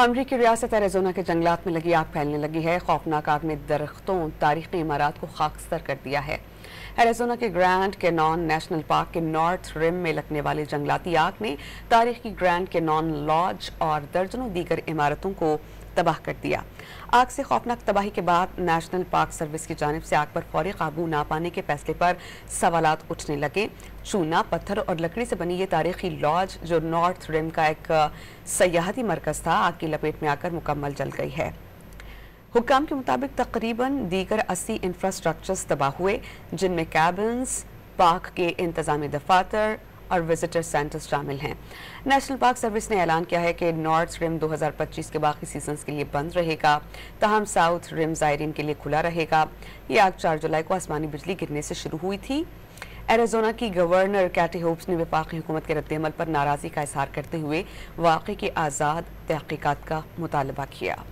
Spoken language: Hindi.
अमरीकी रियासत एरिज़ोना के जंगलात में लगी आग फैलने लगी है। खौफनाक आग ने दरख्तों तारीखी इमारत को खाकस्तर कर दिया है। एरिज़ोना के ग्रैंड कैनॉन नेशनल पार्क के नॉर्थ रिम में लगने वाली जंगलाती आग ने तारीखी ग्रैंड कैनॉन लॉज और दर्जनों दीगर इमारतों को तबाह कर दिया। आग से खौफनाक तबाही के बाद नेशनल पार्क सर्विस की जानिब से आग पर फौरी काबू ना पाने के फैसले पर सवालात उठने लगे। चूना, पत्थर और लकड़ी से बनी ये तारीखी लॉज, जो नॉर्थ रिम का एक सयाहती मरकज था, आग की लपेट में आकर मुकम्मल जल गई है। हुक्काम के मुताबिक तकरीबन दीगर 80 इंफ्रास्ट्रक्चर्स तबाह हुए, जिनमें कैबिन्स, पार्क के इंतजामी दफातर और विजिटर सेंटर्स शामिल हैं। नेशनल पार्क सर्विस ने ऐलान किया है कि नॉर्थ रिम 2025 के बाकी सीजन्स के लिए बंद रहेगा, तहम साउथ रिम ज़ायरीन के लिए खुला रहेगा। ये आग 4 जुलाई को आसमानी बिजली गिरने से शुरू हुई थी। एरिज़ोना की गवर्नर कैटी होप्स ने वफाकी हुकूमत के रद्देअमल पर नाराज़गी का इजहार करते हुए वाक़े की आज़ाद तहक़ीक़ात का मुतालबा किया।